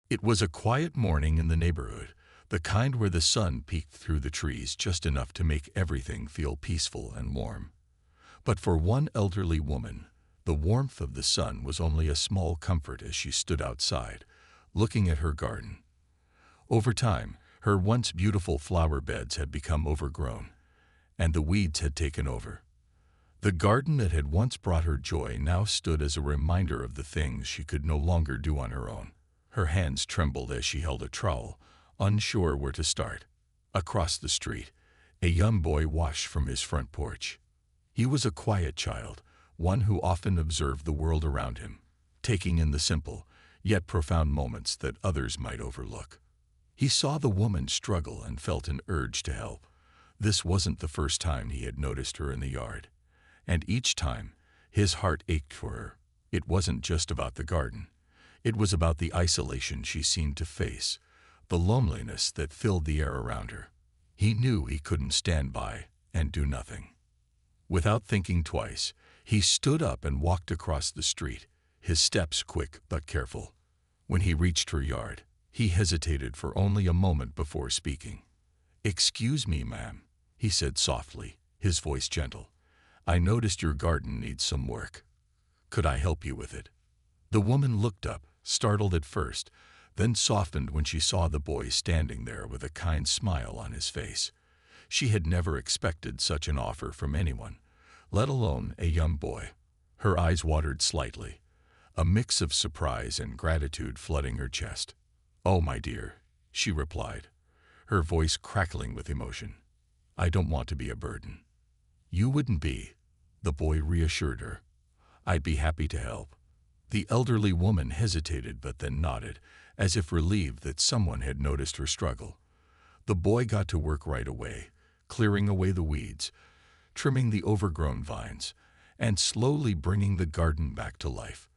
It was a quiet morning in the neighborhood, the kind where the sun peeked through the trees just enough to make everything feel peaceful and warm. But for one elderly woman, the warmth of the sun was only a small comfort as she stood outside, looking at her garden. Over time, her once beautiful flower beds had become overgrown, and the weeds had taken over. The garden that had once brought her joy now stood as a reminder of the things she could no longer do on her own. Her hands trembled as she held a trowel, unsure where to start. Across the street, a young boy watched from his front porch. He was a quiet child, one who often observed the world around him, taking in the simple, yet profound moments that others might overlook. He saw the woman struggle and felt an urge to help. This wasn't the first time he had noticed her in the yard, and each time, his heart ached for her. It wasn't just about the garden. It was about the isolation she seemed to face, the loneliness that filled the air around her. He knew he couldn't stand by and do nothing. Without thinking twice, he stood up and walked across the street, his steps quick but careful. When he reached her yard, he hesitated for only a moment before speaking. "Excuse me, ma'am," he said softly, his voice gentle. "I noticed your garden needs some work. Could I help you with it?" The woman looked up, startled at first, then softened when she saw the boy standing there with a kind smile on his face. She had never expected such an offer from anyone, let alone a young boy. Her eyes watered slightly, a mix of surprise and gratitude flooding her chest. "Oh, my dear," she replied, her voice crackling with emotion. "I don't want to be a burden." "You wouldn't be," the boy reassured her. "I'd be happy to help." The elderly woman hesitated but then nodded, as if relieved that someone had noticed her struggle. The boy got to work right away, clearing away the weeds, trimming the overgrown vines, and slowly bringing the garden back to life.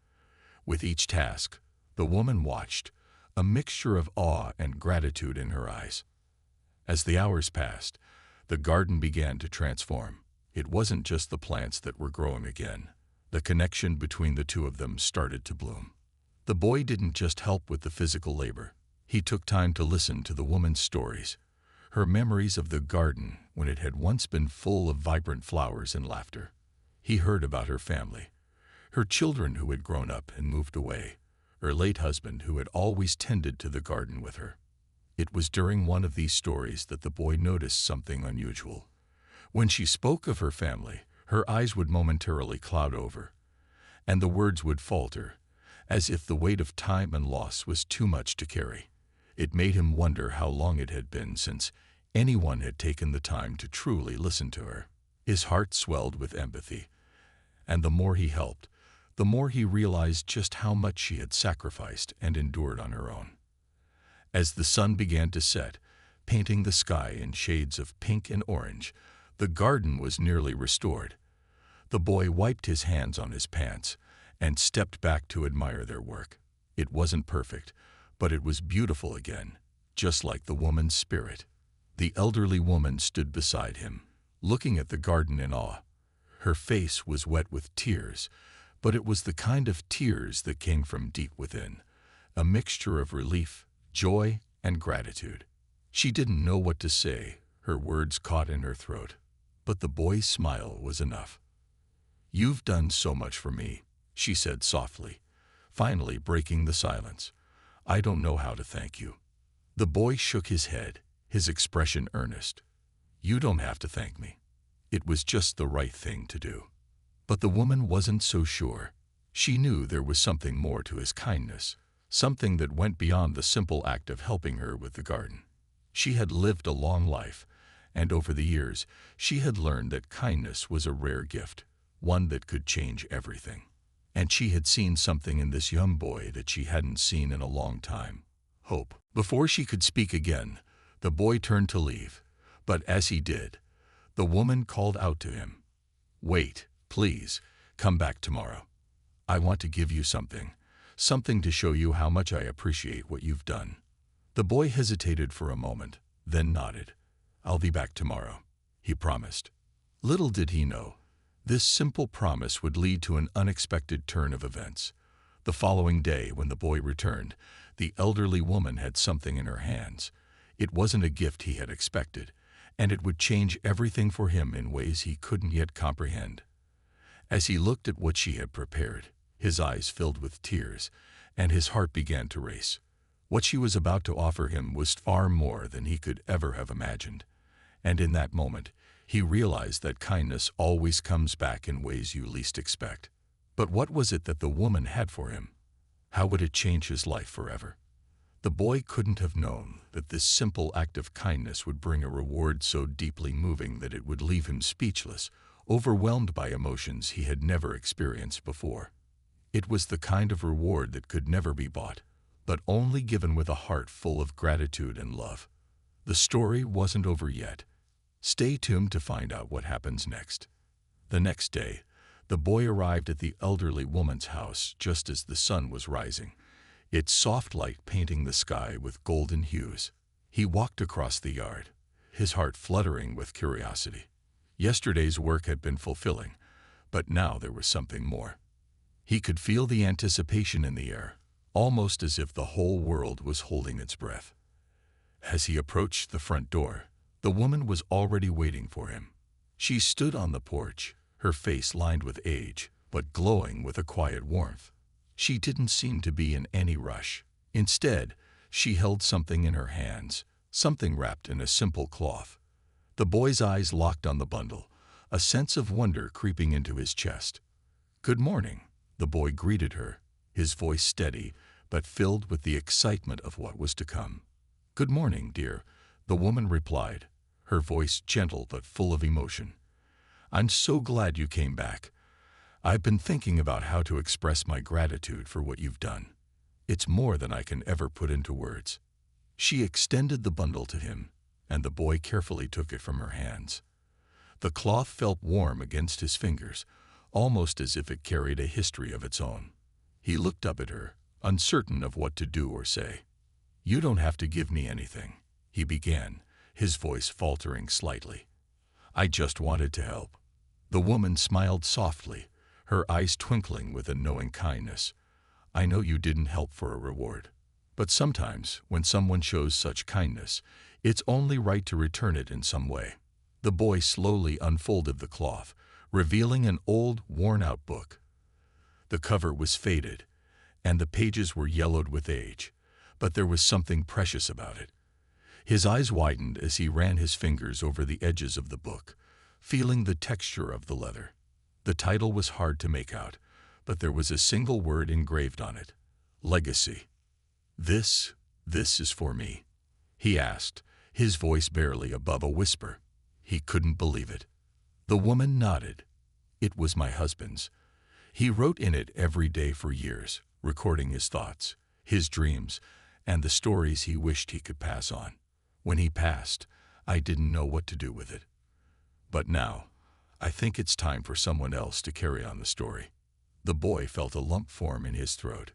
With each task, the woman watched, a mixture of awe and gratitude in her eyes. As the hours passed, the garden began to transform. It wasn't just the plants that were growing again. The connection between the two of them started to bloom. The boy didn't just help with the physical labor. He took time to listen to the woman's stories, her memories of the garden when it had once been full of vibrant flowers and laughter. He heard about her family, her children who had grown up and moved away, her late husband who had always tended to the garden with her. It was during one of these stories that the boy noticed something unusual. When she spoke of her family, her eyes would momentarily cloud over, and the words would falter, as if the weight of time and loss was too much to carry. It made him wonder how long it had been since anyone had taken the time to truly listen to her. His heart swelled with empathy, and the more he helped, the more he realized just how much she had sacrificed and endured on her own. As the sun began to set, painting the sky in shades of pink and orange, the garden was nearly restored. The boy wiped his hands on his pants and stepped back to admire their work. It wasn't perfect, but it was beautiful again, just like the woman's spirit. The elderly woman stood beside him, looking at the garden in awe. Her face was wet with tears, but it was the kind of tears that came from deep within, a mixture of relief, joy, and gratitude. She didn't know what to say, her words caught in her throat, but the boy's smile was enough. "You've done so much for me," she said softly, finally breaking the silence. "I don't know how to thank you." The boy shook his head, his expression earnest. "You don't have to thank me. It was just the right thing to do." But the woman wasn't so sure. She knew there was something more to his kindness, something that went beyond the simple act of helping her with the garden. She had lived a long life, and over the years, she had learned that kindness was a rare gift, one that could change everything. And she had seen something in this young boy that she hadn't seen in a long time: hope. Before she could speak again, the boy turned to leave, but as he did, the woman called out to him, "Wait, please, come back tomorrow. I want to give you something to show you how much I appreciate what you've done." The boy hesitated for a moment, then nodded. "I'll be back tomorrow," he promised. Little did he know, this simple promise would lead to an unexpected turn of events. The following day, when the boy returned, the elderly woman had something in her hands. It wasn't a gift he had expected, and it would change everything for him in ways he couldn't yet comprehend. As he looked at what she had prepared, his eyes filled with tears, and his heart began to race. What she was about to offer him was far more than he could ever have imagined. And in that moment, he realized that kindness always comes back in ways you least expect. But what was it that the woman had for him? How would it change his life forever? The boy couldn't have known that this simple act of kindness would bring a reward so deeply moving that it would leave him speechless, overwhelmed by emotions he had never experienced before. It was the kind of reward that could never be bought, but only given with a heart full of gratitude and love. The story wasn't over yet. Stay tuned to find out what happens next. The next day, the boy arrived at the elderly woman's house just as the sun was rising, its soft light painting the sky with golden hues. He walked across the yard, his heart fluttering with curiosity. Yesterday's work had been fulfilling, but now there was something more. He could feel the anticipation in the air, almost as if the whole world was holding its breath. As he approached the front door, the woman was already waiting for him. She stood on the porch, her face lined with age, but glowing with a quiet warmth. She didn't seem to be in any rush. Instead, she held something in her hands, something wrapped in a simple cloth. The boy's eyes locked on the bundle, a sense of wonder creeping into his chest. "Good morning," the boy greeted her, his voice steady, but filled with the excitement of what was to come. "Good morning, dear," the woman replied, her voice gentle but full of emotion. "I'm so glad you came back. I've been thinking about how to express my gratitude for what you've done. It's more than I can ever put into words." She extended the bundle to him, and the boy carefully took it from her hands. The cloth felt warm against his fingers, almost as if it carried a history of its own. He looked up at her, uncertain of what to do or say. "You don't have to give me anything," he began, his voice faltering slightly. "I just wanted to help." The woman smiled softly, her eyes twinkling with a knowing kindness. "I know you didn't help for a reward, but sometimes when someone shows such kindness, it's only right to return it in some way." The boy slowly unfolded the cloth, revealing an old, worn-out book. The cover was faded, and the pages were yellowed with age, but there was something precious about it. His eyes widened as he ran his fingers over the edges of the book, feeling the texture of the leather. The title was hard to make out, but there was a single word engraved on it: Legacy. This is for me?" he asked, his voice barely above a whisper. He couldn't believe it. The woman nodded. "It was my husband's. He wrote in it every day for years, recording his thoughts, his dreams, and the stories he wished he could pass on. When he passed, I didn't know what to do with it. But now, I think it's time for someone else to carry on the story." The boy felt a lump form in his throat.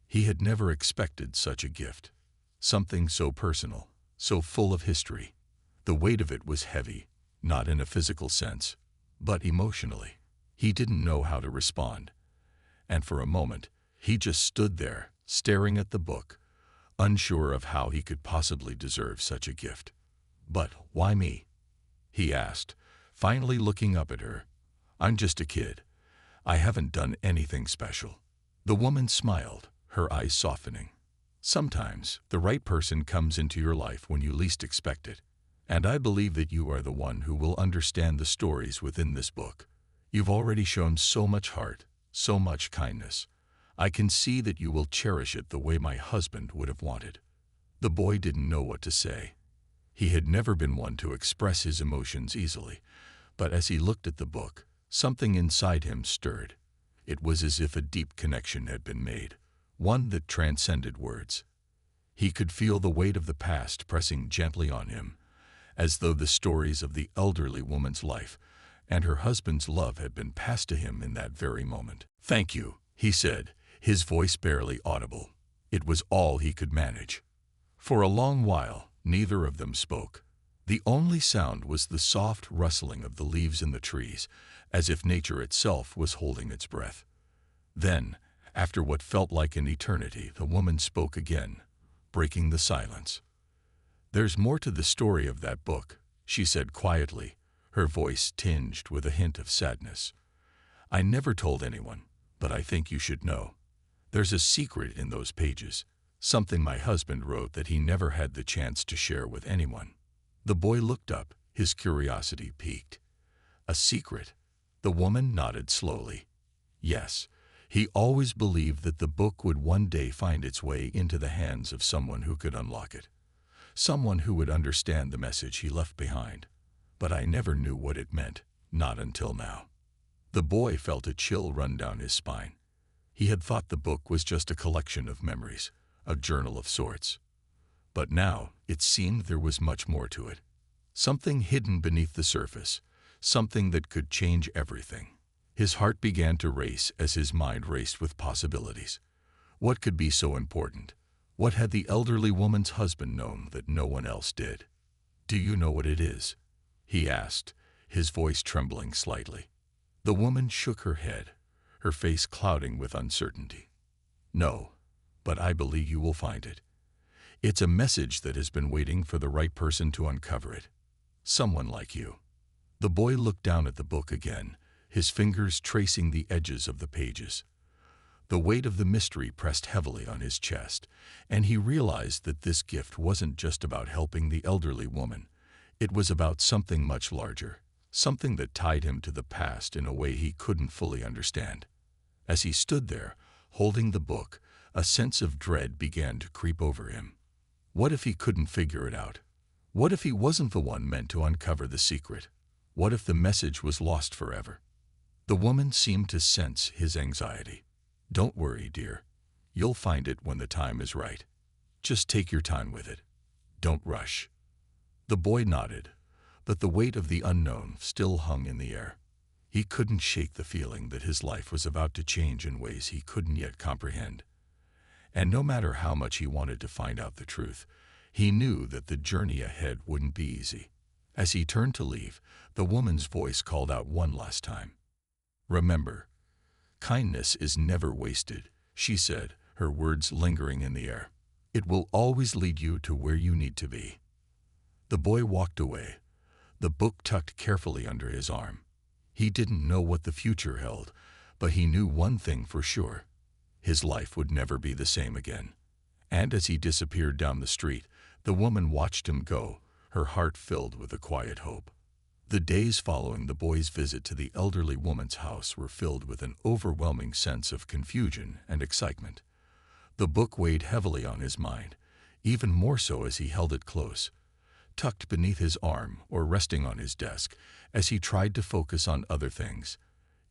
He had never expected such a gift. Something so personal, so full of history. The weight of it was heavy, not in a physical sense, but emotionally. He didn't know how to respond. And for a moment, he just stood there, staring at the book, unsure of how he could possibly deserve such a gift. "But why me?" he asked, finally looking up at her. "I'm just a kid. I haven't done anything special." The woman smiled, her eyes softening. "Sometimes the right person comes into your life when you least expect it, and I believe that you are the one who will understand the stories within this book. You've already shown so much heart, so much kindness. I can see that you will cherish it the way my husband would have wanted." The boy didn't know what to say. He had never been one to express his emotions easily, but as he looked at the book, something inside him stirred. It was as if a deep connection had been made, one that transcended words. He could feel the weight of the past pressing gently on him, as though the stories of the elderly woman's life and her husband's love had been passed to him in that very moment. "Thank you," he said, his voice barely audible. It was all he could manage. For a long while, neither of them spoke. The only sound was the soft rustling of the leaves in the trees, as if nature itself was holding its breath. Then, After what felt like an eternity, the woman spoke again, breaking the silence. "There's more to the story of that book," she said quietly, her voice tinged with a hint of sadness. "I never told anyone, but I think you should know. There's a secret in those pages, something my husband wrote that he never had the chance to share with anyone." The boy looked up, his curiosity piqued. "A secret?" The woman nodded slowly. "Yes, he always believed that the book would one day find its way into the hands of someone who could unlock it, someone who would understand the message he left behind. But I never knew what it meant, not until now." The boy felt a chill run down his spine. He had thought the book was just a collection of memories, a journal of sorts. But now it seemed there was much more to it. Something hidden beneath the surface, something that could change everything. His heart began to race as his mind raced with possibilities. What could be so important? What had the elderly woman's husband known that no one else did? "Do you know what it is?" he asked, his voice trembling slightly. The woman shook her head, her face clouding with uncertainty. "No, but I believe you will find it. It's a message that has been waiting for the right person to uncover it. Someone like you." The boy looked down at the book again, his fingers tracing the edges of the pages. The weight of the mystery pressed heavily on his chest, and he realized that this gift wasn't just about helping the elderly woman. It was about something much larger, something that tied him to the past in a way he couldn't fully understand. As he stood there, holding the book, a sense of dread began to creep over him. What if he couldn't figure it out? What if he wasn't the one meant to uncover the secret? What if the message was lost forever? The woman seemed to sense his anxiety. "Don't worry, dear. You'll find it when the time is right. Just take your time with it. Don't rush." The boy nodded, but the weight of the unknown still hung in the air. He couldn't shake the feeling that his life was about to change in ways he couldn't yet comprehend. And no matter how much he wanted to find out the truth, he knew that the journey ahead wouldn't be easy. As he turned to leave, the woman's voice called out one last time. "Remember, kindness is never wasted," she said, her words lingering in the air. "It will always lead you to where you need to be." The boy walked away, the book tucked carefully under his arm. He didn't know what the future held, but he knew one thing for sure. His life would never be the same again. And as he disappeared down the street, the woman watched him go, her heart filled with a quiet hope. The days following the boy's visit to the elderly woman's house were filled with an overwhelming sense of confusion and excitement. The book weighed heavily on his mind, even more so as he held it close, tucked beneath his arm or resting on his desk, as he tried to focus on other things.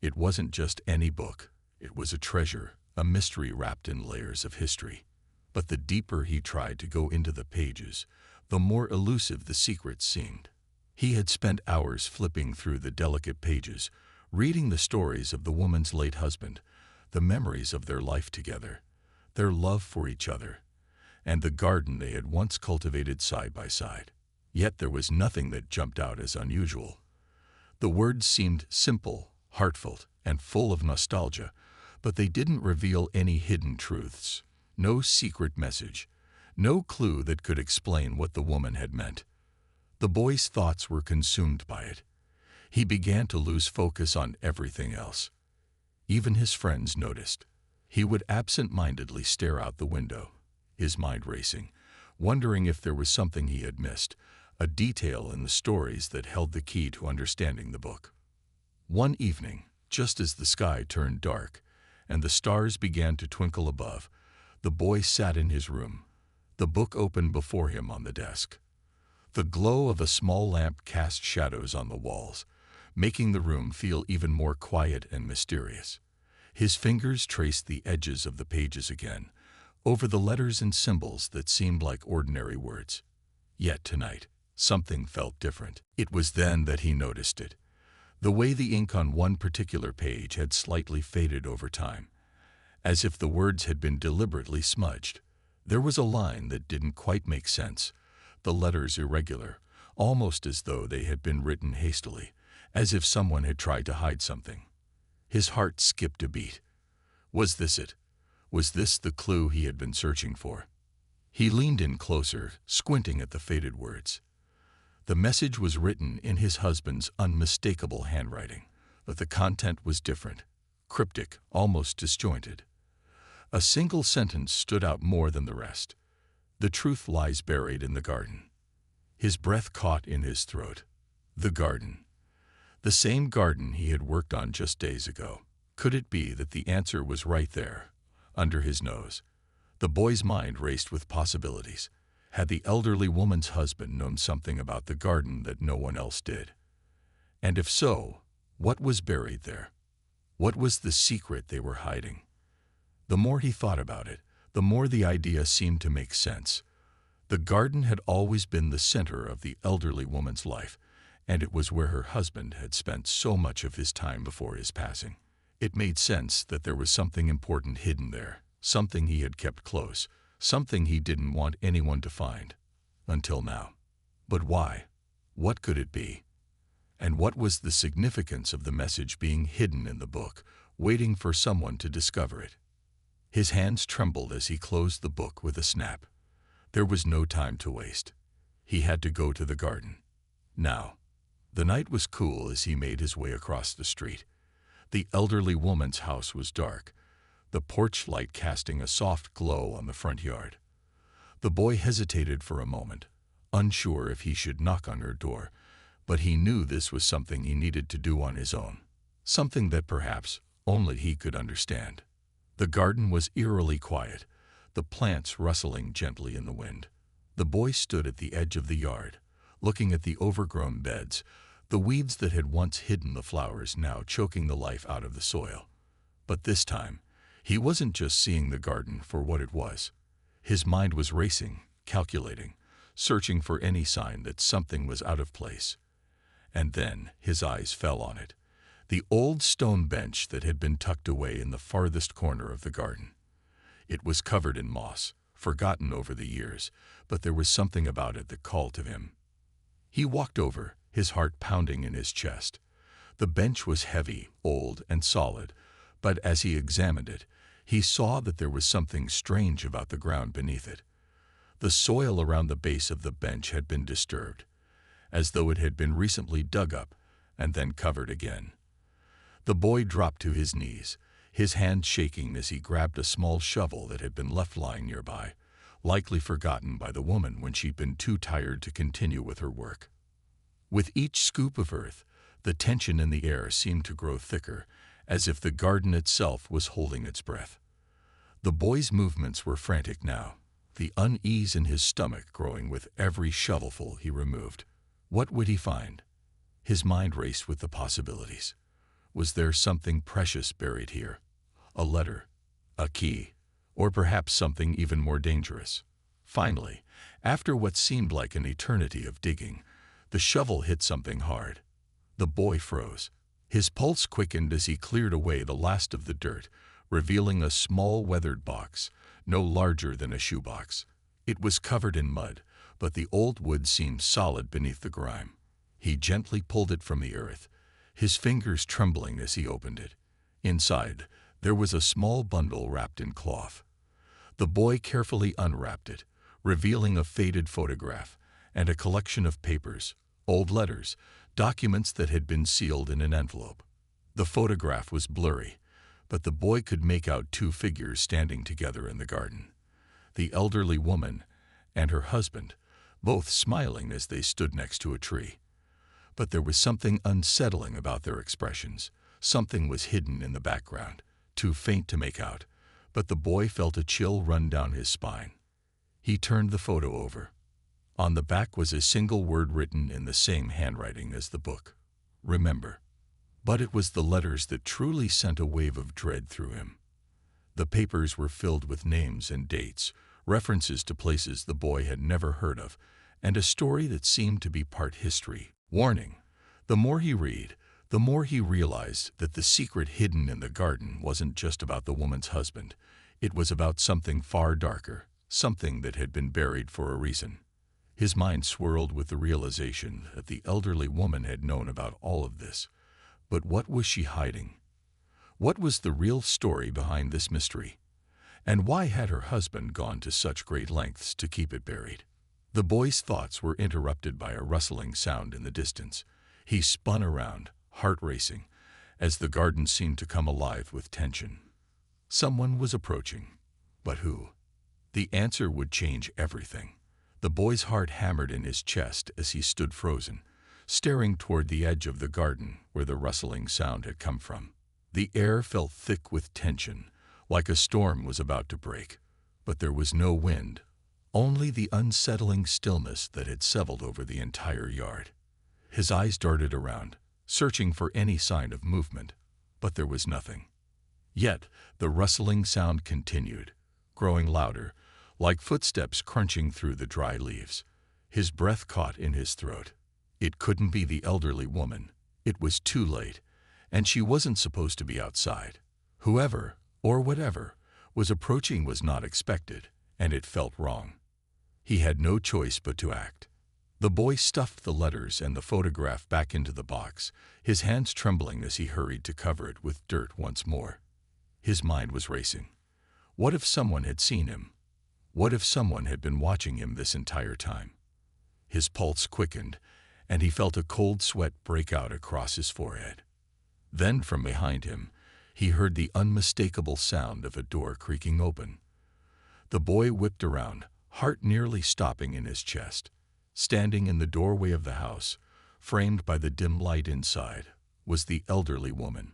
It wasn't just any book. It was a treasure, a mystery wrapped in layers of history. But the deeper he tried to go into the pages, the more elusive the secrets seemed. He had spent hours flipping through the delicate pages, reading the stories of the woman's late husband, the memories of their life together, their love for each other, and the garden they had once cultivated side by side. Yet there was nothing that jumped out as unusual. The words seemed simple, heartfelt, and full of nostalgia, but they didn't reveal any hidden truths, no secret message, no clue that could explain what the woman had meant. The boy's thoughts were consumed by it. He began to lose focus on everything else. Even his friends noticed. He would absent-mindedly stare out the window, his mind racing, wondering if there was something he had missed, a detail in the stories that held the key to understanding the book. One evening, just as the sky turned dark and the stars began to twinkle above, the boy sat in his room, the book open before him on the desk. The glow of a small lamp cast shadows on the walls, making the room feel even more quiet and mysterious. His fingers traced the edges of the pages again, over the letters and symbols that seemed like ordinary words. Yet tonight, something felt different. It was then that he noticed it. The way the ink on one particular page had slightly faded over time, as if the words had been deliberately smudged. There was a line that didn't quite make sense, the letters irregular, almost as though they had been written hastily, as if someone had tried to hide something. His heart skipped a beat. Was this it? Was this the clue he had been searching for? He leaned in closer, squinting at the faded words. The message was written in his husband's unmistakable handwriting, but the content was different, cryptic, almost disjointed. A single sentence stood out more than the rest. The truth lies buried in the garden. His breath caught in his throat. The garden. The same garden he had worked on just days ago. Could it be that the answer was right there, under his nose? The boy's mind raced with possibilities. Had the elderly woman's husband known something about the garden that no one else did? And if so, what was buried there? What was the secret they were hiding? The more he thought about it, the more the idea seemed to make sense. The garden had always been the center of the elderly woman's life, and it was where her husband had spent so much of his time before his passing. It made sense that there was something important hidden there, something he had kept close, something he didn't want anyone to find. Until now. But why? What could it be? And what was the significance of the message being hidden in the book, waiting for someone to discover it? His hands trembled as he closed the book with a snap. There was no time to waste. He had to go to the garden. Now. The night was cool as he made his way across the street. The elderly woman's house was dark, the porch light casting a soft glow on the front yard. The boy hesitated for a moment, unsure if he should knock on her door, but he knew this was something he needed to do on his own, something that perhaps only he could understand. The garden was eerily quiet, the plants rustling gently in the wind. The boy stood at the edge of the yard, looking at the overgrown beds, the weeds that had once hidden the flowers now choking the life out of the soil. But this time, he wasn't just seeing the garden for what it was. His mind was racing, calculating, searching for any sign that something was out of place. And then his eyes fell on it. The old stone bench that had been tucked away in the farthest corner of the garden. It was covered in moss, forgotten over the years, but there was something about it that called to him. He walked over, his heart pounding in his chest. The bench was heavy, old, and solid, but as he examined it, he saw that there was something strange about the ground beneath it. The soil around the base of the bench had been disturbed, as though it had been recently dug up and then covered again. The boy dropped to his knees, his hand shaking as he grabbed a small shovel that had been left lying nearby, likely forgotten by the woman when she'd been too tired to continue with her work. With each scoop of earth, the tension in the air seemed to grow thicker, as if the garden itself was holding its breath. The boy's movements were frantic now, the unease in his stomach growing with every shovelful he removed. What would he find? His mind raced with the possibilities. Was there something precious buried here? A letter, a key, or perhaps something even more dangerous? Finally, after what seemed like an eternity of digging, the shovel hit something hard. The boy froze. His pulse quickened as he cleared away the last of the dirt, revealing a small weathered box, no larger than a shoebox. It was covered in mud, but the old wood seemed solid beneath the grime. He gently pulled it from the earth, his fingers trembling as he opened it. Inside, there was a small bundle wrapped in cloth. The boy carefully unwrapped it, revealing a faded photograph and a collection of papers, old letters, documents that had been sealed in an envelope. The photograph was blurry, but the boy could make out two figures standing together in the garden. The elderly woman and her husband, both smiling as they stood next to a tree. But there was something unsettling about their expressions. Something was hidden in the background, too faint to make out, but the boy felt a chill run down his spine. He turned the photo over. On the back was a single word written in the same handwriting as the book. Remember. But it was the letters that truly sent a wave of dread through him. The papers were filled with names and dates, references to places the boy had never heard of, and a story that seemed to be part history. Warning. The more he read, the more he realized that the secret hidden in the garden wasn't just about the woman's husband. It was about something far darker, something that had been buried for a reason. His mind swirled with the realization that the elderly woman had known about all of this. But what was she hiding? What was the real story behind this mystery? And why had her husband gone to such great lengths to keep it buried? The boy's thoughts were interrupted by a rustling sound in the distance. He spun around, heart racing, as the garden seemed to come alive with tension. Someone was approaching. But who? The answer would change everything. The boy's heart hammered in his chest as he stood frozen, staring toward the edge of the garden where the rustling sound had come from. The air felt thick with tension, like a storm was about to break. But there was no wind, only the unsettling stillness that had settled over the entire yard. His eyes darted around, searching for any sign of movement, but there was nothing. Yet the rustling sound continued, growing louder, like footsteps crunching through the dry leaves. His breath caught in his throat. It couldn't be the elderly woman. It was too late, and she wasn't supposed to be outside. Whoever, or whatever, was approaching was not expected, and it felt wrong. He had no choice but to act. The boy stuffed the letters and the photograph back into the box, his hands trembling as he hurried to cover it with dirt once more. His mind was racing. What if someone had seen him? What if someone had been watching him this entire time? His pulse quickened, and he felt a cold sweat break out across his forehead. Then, from behind him, he heard the unmistakable sound of a door creaking open. The boy whipped around, heart nearly stopping in his chest. Standing in the doorway of the house, framed by the dim light inside, was the elderly woman.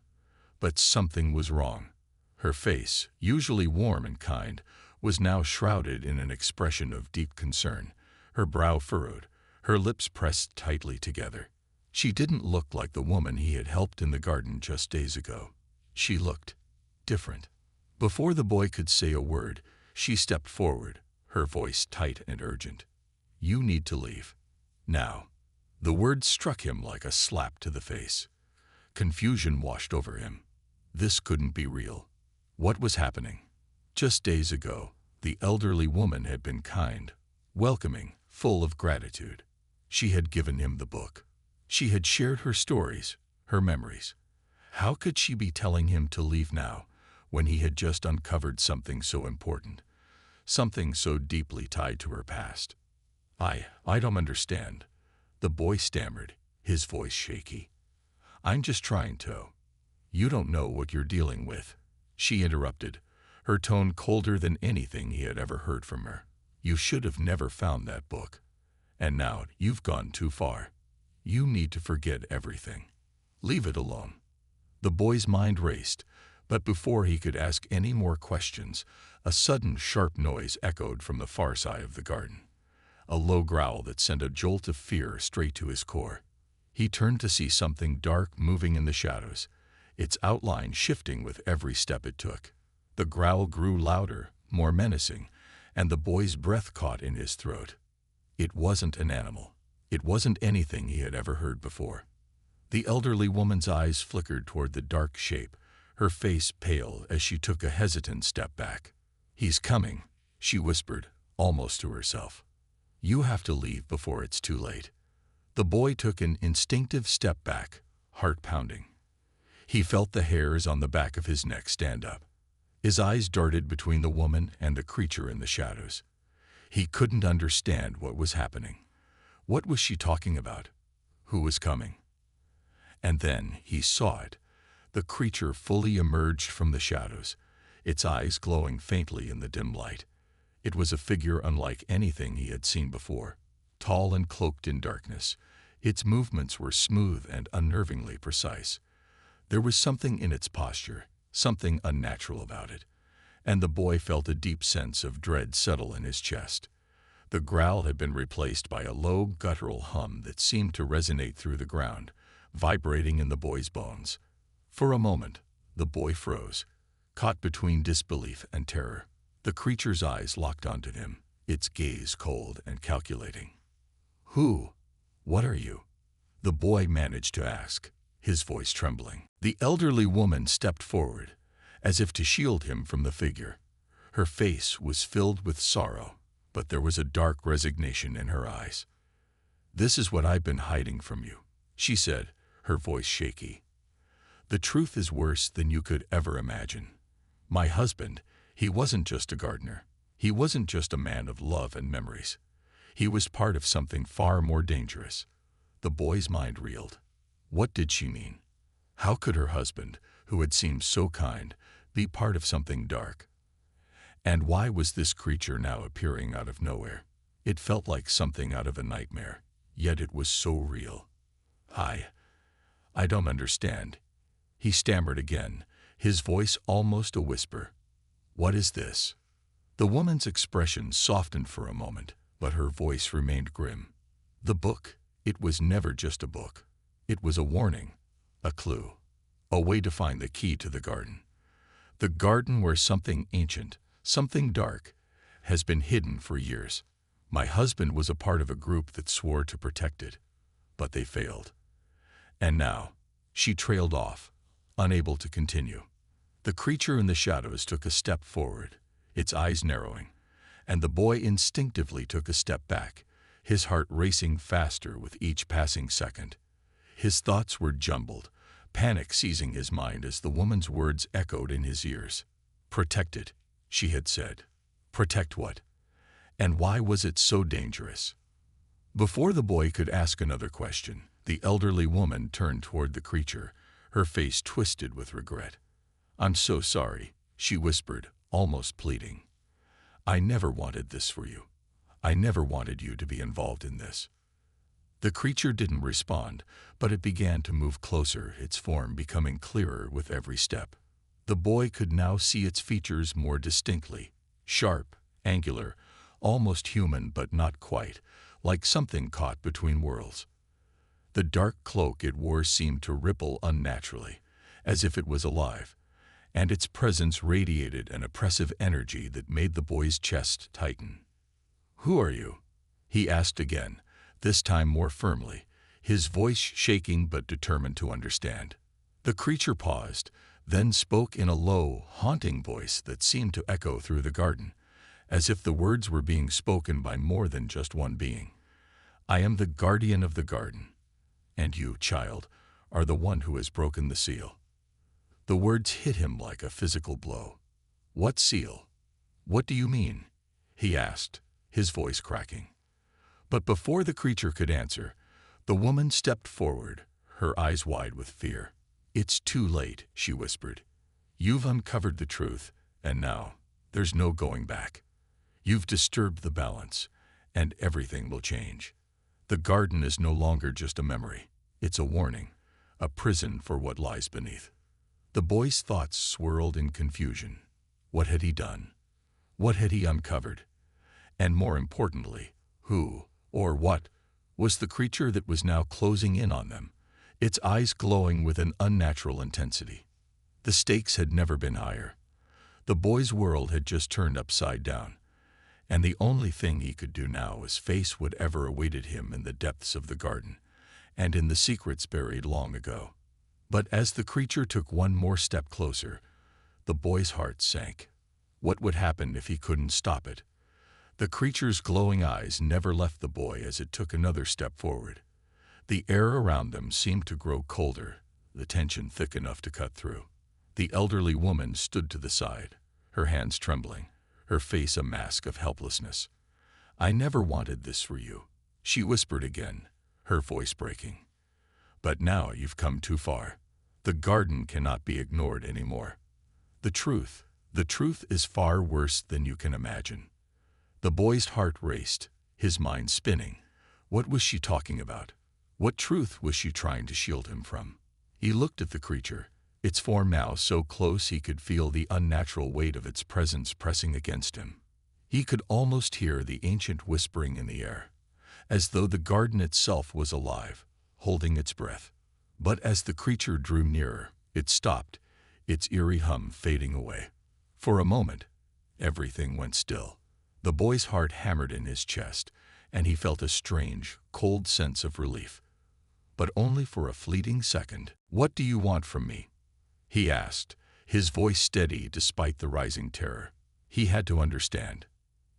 But something was wrong. Her face, usually warm and kind, was now shrouded in an expression of deep concern, her brow furrowed, her lips pressed tightly together. She didn't look like the woman he had helped in the garden just days ago. She looked different. Before the boy could say a word, she stepped forward, her voice tight and urgent. "You need to leave. Now." The words struck him like a slap to the face. Confusion washed over him. This couldn't be real. What was happening? Just days ago, the elderly woman had been kind, welcoming, full of gratitude. She had given him the book. She had shared her stories, her memories. How could she be telling him to leave now, when he had just uncovered something so important, something so deeply tied to her past? I don't understand," the boy stammered, his voice shaky. "I'm just trying to." "You don't know what you're dealing with," she interrupted, her tone colder than anything he had ever heard from her. "You should have never found that book. And now you've gone too far. You need to forget everything. Leave it alone." The boy's mind raced, but before he could ask any more questions, a sudden sharp noise echoed from the far side of the garden. A low growl that sent a jolt of fear straight to his core. He turned to see something dark moving in the shadows, its outline shifting with every step it took. The growl grew louder, more menacing, and the boy's breath caught in his throat. It wasn't an animal. It wasn't anything he had ever heard before. The elderly woman's eyes flickered toward the dark shape, her face pale as she took a hesitant step back. "He's coming," she whispered, almost to herself. "You have to leave before it's too late." The boy took an instinctive step back, heart pounding. He felt the hairs on the back of his neck stand up. His eyes darted between the woman and the creature in the shadows. He couldn't understand what was happening. What was she talking about? Who was coming? And then he saw it. The creature fully emerged from the shadows, its eyes glowing faintly in the dim light. It was a figure unlike anything he had seen before, tall and cloaked in darkness. Its movements were smooth and unnervingly precise. There was something in its posture, something unnatural about it, and the boy felt a deep sense of dread settle in his chest. The growl had been replaced by a low, guttural hum that seemed to resonate through the ground, vibrating in the boy's bones. For a moment, the boy froze, caught between disbelief and terror. The creature's eyes locked onto him, its gaze cold and calculating. "Who? What are you?" the boy managed to ask, his voice trembling. The elderly woman stepped forward, as if to shield him from the figure. Her face was filled with sorrow, but there was a dark resignation in her eyes. "This is what I've been hiding from you," she said, her voice shaky. "The truth is worse than you could ever imagine. My husband, He wasn't just a gardener. He wasn't just a man of love and memories. He was part of something far more dangerous. The boy's mind reeled. What did she mean? How could her husband, who had seemed so kind, be part of something dark? And why was this creature now appearing out of nowhere? It felt like something out of a nightmare, yet it was so real. I don't understand. He stammered again, his voice almost a whisper. What is this? The woman's expression softened for a moment, but her voice remained grim. The book. It was never just a book. It was a warning, a clue, a way to find the key to the garden. The garden where something ancient, something dark, has been hidden for years. My husband was a part of a group that swore to protect it, but they failed. And now, she trailed off, unable to continue. The creature in the shadows took a step forward, its eyes narrowing, and the boy instinctively took a step back, his heart racing faster with each passing second. His thoughts were jumbled, panic seizing his mind as the woman's words echoed in his ears. Protect it, she had said. Protect what? And why was it so dangerous? Before the boy could ask another question, the elderly woman turned toward the creature, her face twisted with regret. I'm so sorry, she whispered, almost pleading. I never wanted this for you. I never wanted you to be involved in this. The creature didn't respond, but it began to move closer, its form becoming clearer with every step. The boy could now see its features more distinctly, sharp, angular, almost human but not quite, like something caught between worlds. The dark cloak it wore seemed to ripple unnaturally, as if it was alive, and its presence radiated an oppressive energy that made the boy's chest tighten. Who are you? He asked again, this time more firmly, his voice shaking but determined to understand. The creature paused, then spoke in a low, haunting voice that seemed to echo through the garden, as if the words were being spoken by more than just one being. I am the guardian of the garden, and you, child, are the one who has broken the seal. The words hit him like a physical blow. What seal? What do you mean? He asked, his voice cracking. But before the creature could answer, the woman stepped forward, her eyes wide with fear. It's too late, she whispered. You've uncovered the truth, and now there's no going back. You've disturbed the balance, and everything will change. The garden is no longer just a memory. It's a warning, a prison for what lies beneath. The boy's thoughts swirled in confusion. What had he done? What had he uncovered? And more importantly, who, or what, was the creature that was now closing in on them, its eyes glowing with an unnatural intensity? The stakes had never been higher. The boy's world had just turned upside down, and the only thing he could do now was face whatever awaited him in the depths of the garden, and in the secrets buried long ago. But as the creature took one more step closer, the boy's heart sank. What would happen if he couldn't stop it? The creature's glowing eyes never left the boy as it took another step forward. The air around them seemed to grow colder, the tension thick enough to cut through. The elderly woman stood to the side, her hands trembling, her face a mask of helplessness. I never wanted this for you, she whispered again, her voice breaking. But now you've come too far. The garden cannot be ignored anymore. The truth is far worse than you can imagine. The boy's heart raced, his mind spinning. What was she talking about? What truth was she trying to shield him from? He looked at the creature, its form now so close he could feel the unnatural weight of its presence pressing against him. He could almost hear the ancient whispering in the air, as though the garden itself was alive, holding its breath. But as the creature drew nearer, it stopped, its eerie hum fading away. For a moment, everything went still. The boy's heart hammered in his chest, and he felt a strange, cold sense of relief. But only for a fleeting second. What do you want from me? He asked, his voice steady despite the rising terror. He had to understand.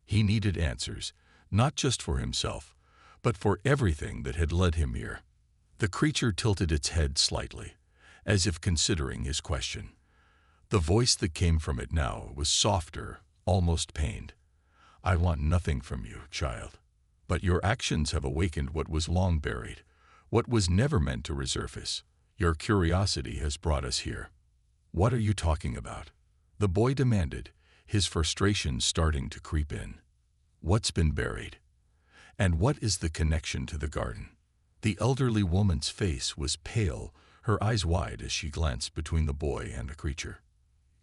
He needed answers, not just for himself, but for everything that had led him here. The creature tilted its head slightly, as if considering his question. The voice that came from it now was softer, almost pained. I want nothing from you, child. But your actions have awakened what was long buried, what was never meant to resurface. Your curiosity has brought us here. What are you talking about? The boy demanded, his frustration starting to creep in. What's been buried? And what is the connection to the garden? The elderly woman's face was pale, her eyes wide as she glanced between the boy and the creature.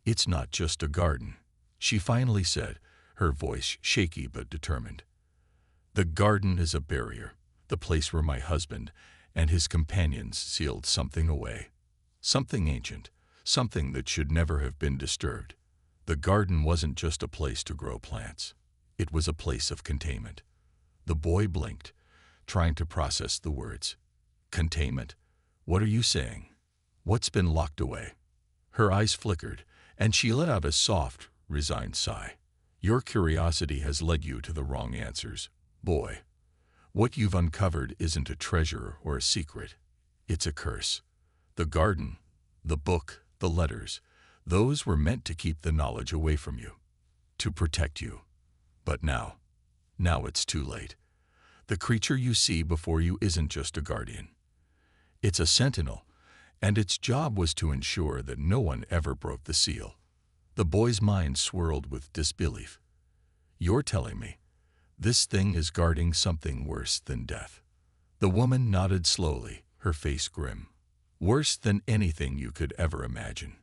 It's not just a garden, she finally said, her voice shaky but determined. The garden is a barrier, the place where my husband and his companions sealed something away. Something ancient, something that should never have been disturbed. The garden wasn't just a place to grow plants. It was a place of containment. The boy blinked, trying to process the words. Containment? What are you saying? What's been locked away? Her eyes flickered, and she let out a soft, resigned sigh. Your curiosity has led you to the wrong answers, boy. What you've uncovered isn't a treasure or a secret. It's a curse. The garden, the book, the letters, those were meant to keep the knowledge away from you, to protect you. But now it's too late. The creature you see before you isn't just a guardian. It's a sentinel, and its job was to ensure that no one ever broke the seal. The boy's mind swirled with disbelief. You're telling me this thing is guarding something worse than death? The woman nodded slowly, her face grim. Worse than anything you could ever imagine.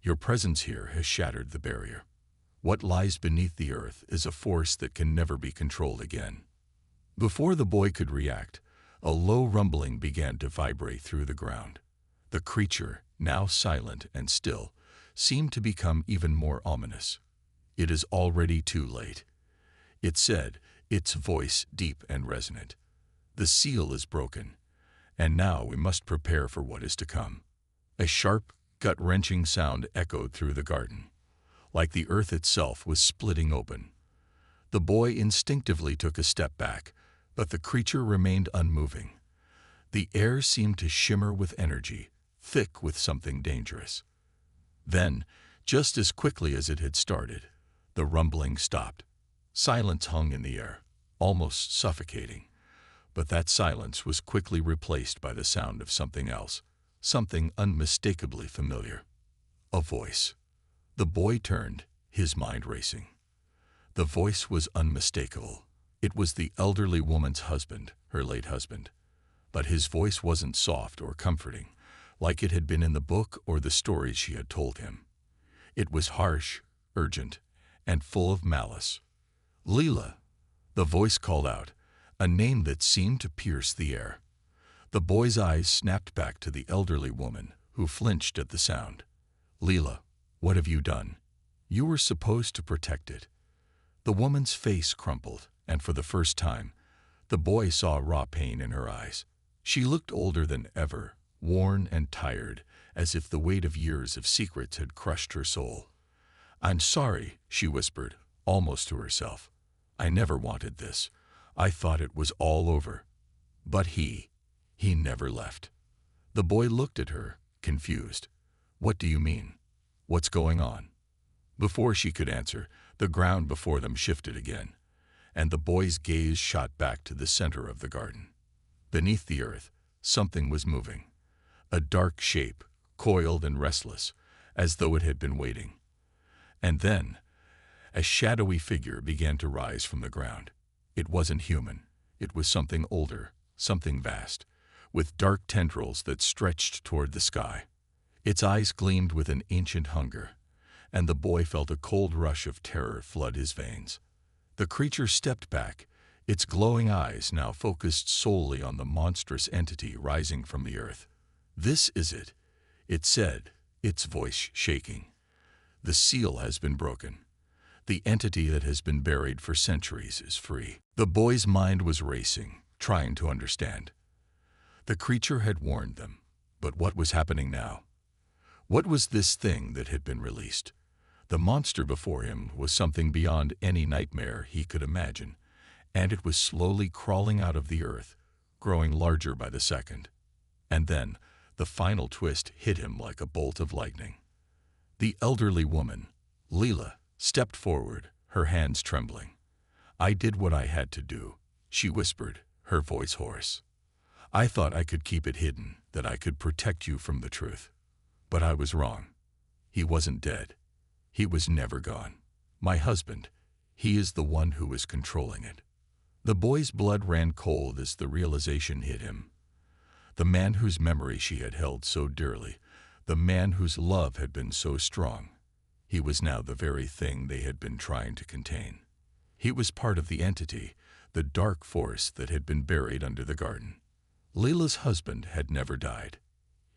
Your presence here has shattered the barrier. What lies beneath the earth is a force that can never be controlled again. Before the boy could react, a low rumbling began to vibrate through the ground. The creature, now silent and still, seemed to become even more ominous. It is already too late, it said, its voice deep and resonant. The seal is broken, and now we must prepare for what is to come. A sharp, gut-wrenching sound echoed through the garden, like the earth itself was splitting open. The boy instinctively took a step back, but the creature remained unmoving. The air seemed to shimmer with energy, thick with something dangerous. Then, just as quickly as it had started, the rumbling stopped. Silence hung in the air, almost suffocating. But that silence was quickly replaced by the sound of something else, something unmistakably familiar. A voice. The boy turned, his mind racing. The voice was unmistakable. It was the elderly woman's husband, her late husband. But his voice wasn't soft or comforting, like it had been in the book or the stories she had told him. It was harsh, urgent, and full of malice. Leela, the voice called out, a name that seemed to pierce the air. The boy's eyes snapped back to the elderly woman, who flinched at the sound. Leela, what have you done? You were supposed to protect it. The woman's face crumpled, and for the first time, the boy saw raw pain in her eyes. She looked older than ever, worn and tired, as if the weight of years of secrets had crushed her soul. I'm sorry, she whispered, almost to herself. I never wanted this. I thought it was all over. But he never left. The boy looked at her, confused. What do you mean? What's going on? Before she could answer, the ground before them shifted again, and the boy's gaze shot back to the center of the garden. Beneath the earth, something was moving. A dark shape, coiled and restless, as though it had been waiting. And then, a shadowy figure began to rise from the ground. It wasn't human. It was something older, something vast, with dark tendrils that stretched toward the sky. Its eyes gleamed with an ancient hunger, and the boy felt a cold rush of terror flood his veins. The creature stepped back, its glowing eyes now focused solely on the monstrous entity rising from the earth. This is it said, its voice shaking. The seal has been broken. The entity that has been buried for centuries is free. The boy's mind was racing, trying to understand. The creature had warned them, but what was happening now? What was this thing that had been released? The monster before him was something beyond any nightmare he could imagine, and it was slowly crawling out of the earth, growing larger by the second. And then, the final twist hit him like a bolt of lightning. The elderly woman, Leela, stepped forward, her hands trembling. "I did what I had to do," she whispered, her voice hoarse. "I thought I could keep it hidden, that I could protect you from the truth. But I was wrong. He wasn't dead. He was never gone. My husband, he is the one who is controlling it." The boy's blood ran cold as the realization hit him. The man whose memory she had held so dearly, the man whose love had been so strong, he was now the very thing they had been trying to contain. He was part of the entity, the dark force that had been buried under the garden. Leela's husband had never died.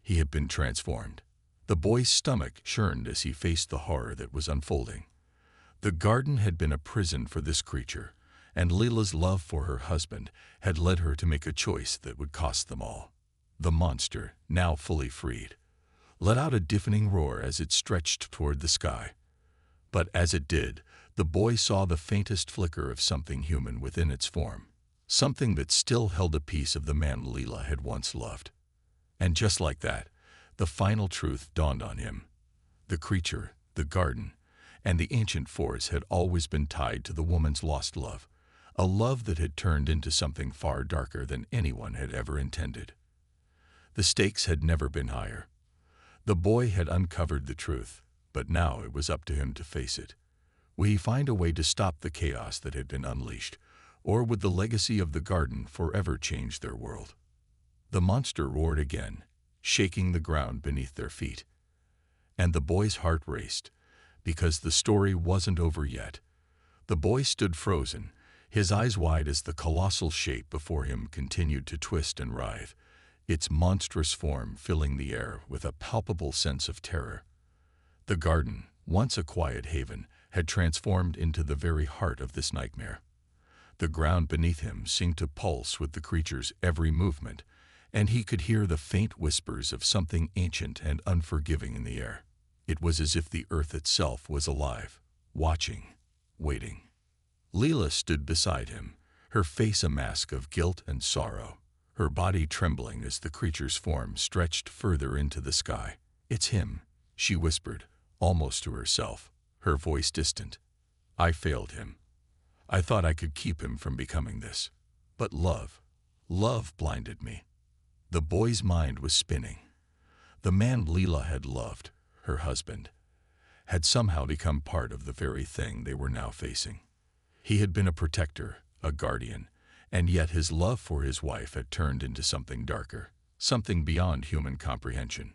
He had been transformed. The boy's stomach churned as he faced the horror that was unfolding. The garden had been a prison for this creature, and Leela's love for her husband had led her to make a choice that would cost them all. The monster, now fully freed, let out a deafening roar as it stretched toward the sky. But as it did, the boy saw the faintest flicker of something human within its form, something that still held a piece of the man Leela had once loved. And just like that, the final truth dawned on him. The creature, the garden, and the ancient force had always been tied to the woman's lost love, a love that had turned into something far darker than anyone had ever intended. The stakes had never been higher. The boy had uncovered the truth, but now it was up to him to face it. Would he find a way to stop the chaos that had been unleashed, or would the legacy of the garden forever change their world? The monster roared again, shaking the ground beneath their feet. And the boy's heart raced, because the story wasn't over yet. The boy stood frozen, his eyes wide as the colossal shape before him continued to twist and writhe, its monstrous form filling the air with a palpable sense of terror. The garden, once a quiet haven, had transformed into the very heart of this nightmare. The ground beneath him seemed to pulse with the creature's every movement, and he could hear the faint whispers of something ancient and unforgiving in the air. It was as if the earth itself was alive, watching, waiting. Leela stood beside him, her face a mask of guilt and sorrow, her body trembling as the creature's form stretched further into the sky. "It's him," she whispered, almost to herself, her voice distant. "I failed him. I thought I could keep him from becoming this. But love blinded me." The boy's mind was spinning. The man Leela had loved, her husband, had somehow become part of the very thing they were now facing. He had been a protector, a guardian, and yet his love for his wife had turned into something darker, something beyond human comprehension.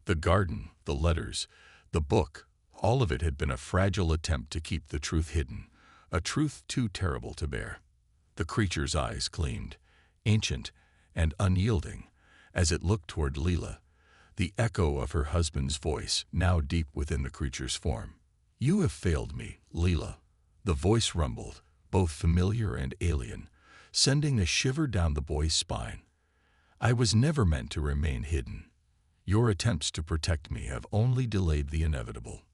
The garden, the letters, the book, all of it had been a fragile attempt to keep the truth hidden, a truth too terrible to bear. The creature's eyes gleamed, ancient and unyielding, as it looked toward Leela, the echo of her husband's voice now deep within the creature's form. "You have failed me, Leela." The voice rumbled, both familiar and alien, sending a shiver down the boy's spine. "I was never meant to remain hidden. Your attempts to protect me have only delayed the inevitable."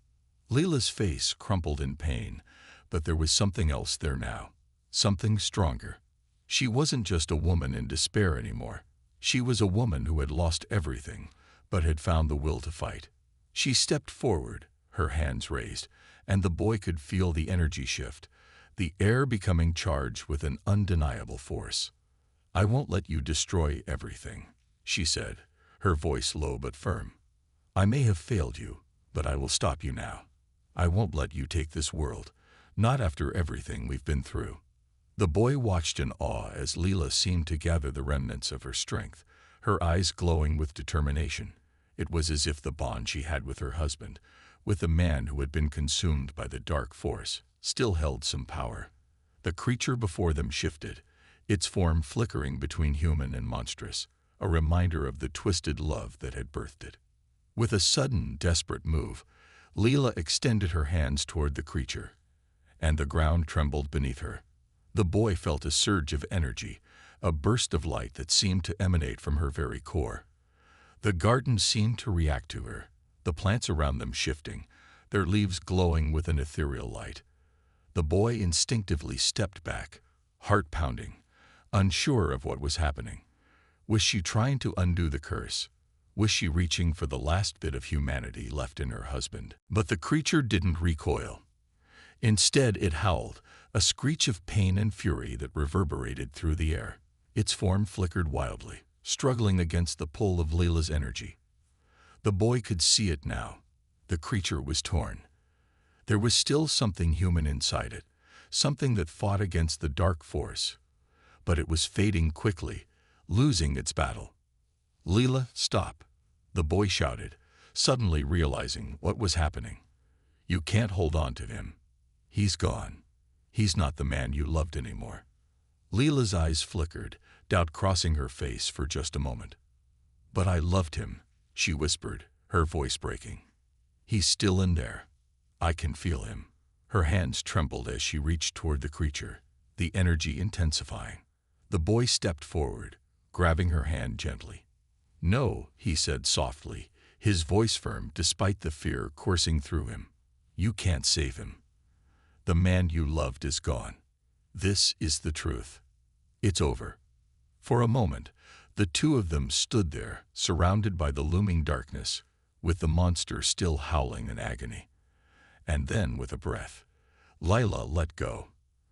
Leela's face crumpled in pain, but there was something else there now, something stronger. She wasn't just a woman in despair anymore. She was a woman who had lost everything, but had found the will to fight. She stepped forward, her hands raised, and the boy could feel the energy shift, the air becoming charged with an undeniable force. "I won't let you destroy everything," she said, her voice low but firm. "I may have failed you, but I will stop you now. I won't let you take this world, not after everything we've been through." The boy watched in awe as Leela seemed to gather the remnants of her strength, her eyes glowing with determination. It was as if the bond she had with her husband, with the man who had been consumed by the dark force, still held some power. The creature before them shifted, its form flickering between human and monstrous, a reminder of the twisted love that had birthed it. With a sudden, desperate move, Leela extended her hands toward the creature, and the ground trembled beneath her. The boy felt a surge of energy, a burst of light that seemed to emanate from her very core. The garden seemed to react to her, the plants around them shifting, their leaves glowing with an ethereal light. The boy instinctively stepped back, heart pounding, unsure of what was happening. Was she trying to undo the curse, Was she reaching for the last bit of humanity left in her husband? But the creature didn't recoil. Instead, it howled, a screech of pain and fury that reverberated through the air. Its form flickered wildly, struggling against the pull of Leila's energy. The boy could see it now. The creature was torn. There was still something human inside it, something that fought against the dark force. But it was fading quickly, losing its battle. "Leila, stop," the boy shouted, suddenly realizing what was happening. "You can't hold on to him. He's gone. He's not the man you loved anymore." Leila's eyes flickered, doubt crossing her face for just a moment. "But I loved him," she whispered, her voice breaking. "He's still in there. I can feel him." Her hands trembled as she reached toward the creature, the energy intensifying. The boy stepped forward, grabbing her hand gently. "No," he said softly, his voice firm despite the fear coursing through him. "You can't save him. The man you loved is gone. This is the truth. It's over." For a moment, the two of them stood there, surrounded by the looming darkness, with the monster still howling in agony. And then, with a breath, Leila let go.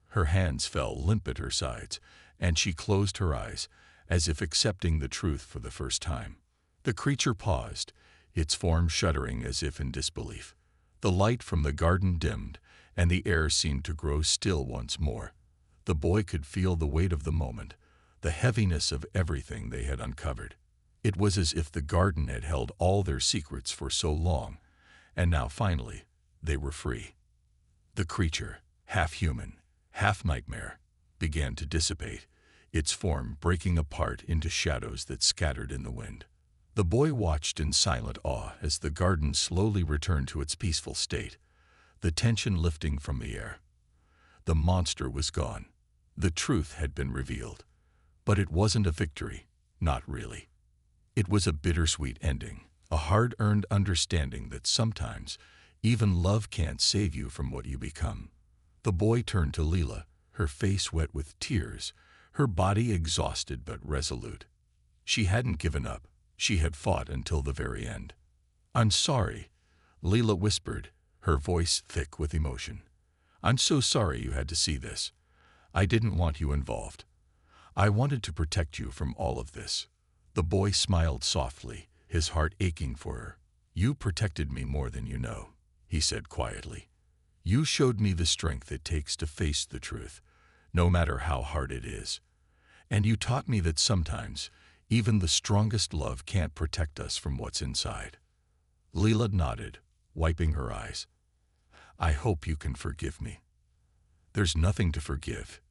Her hands fell limp at her sides, and she closed her eyes, as if accepting the truth for the first time. The creature paused, its form shuddering as if in disbelief. The light from the garden dimmed, and the air seemed to grow still once more. The boy could feel the weight of the moment, the heaviness of everything they had uncovered. It was as if the garden had held all their secrets for so long, and now finally they were free. The creature, half human, half nightmare, began to dissipate, its form breaking apart into shadows that scattered in the wind. The boy watched in silent awe as the garden slowly returned to its peaceful state, the tension lifting from the air. The monster was gone. The truth had been revealed. But it wasn't a victory, not really. It was a bittersweet ending, a hard-earned understanding that sometimes even love can't save you from what you become. The boy turned to Leila, her face wet with tears, her body exhausted but resolute. She hadn't given up. She had fought until the very end. "I'm sorry," Leila whispered, her voice thick with emotion. "I'm so sorry you had to see this. I didn't want you involved. I wanted to protect you from all of this." The boy smiled softly, his heart aching for her. "You protected me more than you know," he said quietly. "You showed me the strength it takes to face the truth, no matter how hard it is. And you taught me that sometimes even the strongest love can't protect us from what's inside." Leila nodded, wiping her eyes. "I hope you can forgive me." "There's nothing to forgive,"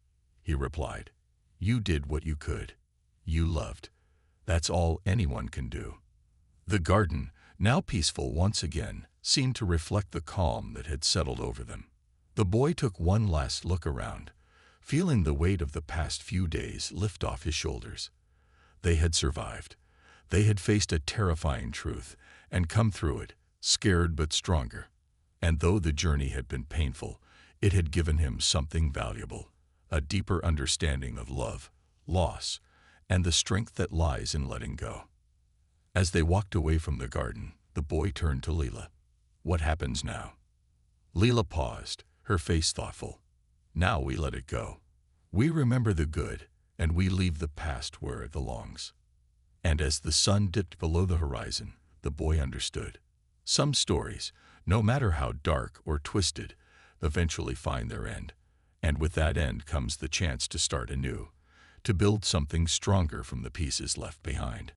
he replied. "You did what you could. You loved. That's all anyone can do." The garden, now peaceful once again, seemed to reflect the calm that had settled over them. The boy took one last look around, feeling the weight of the past few days lift off his shoulders. They had survived. They had faced a terrifying truth and come through it, scared but stronger. And though the journey had been painful, it had given him something valuable, a deeper understanding of love, loss, and the strength that lies in letting go. As they walked away from the garden, the boy turned to Leila. "What happens now?" Leila paused, her face thoughtful. "Now we let it go. We remember the good, and we leave the past where it belongs." And as the sun dipped below the horizon, the boy understood. Some stories, no matter how dark or twisted, eventually find their end. And with that end comes the chance to start anew, to build something stronger from the pieces left behind.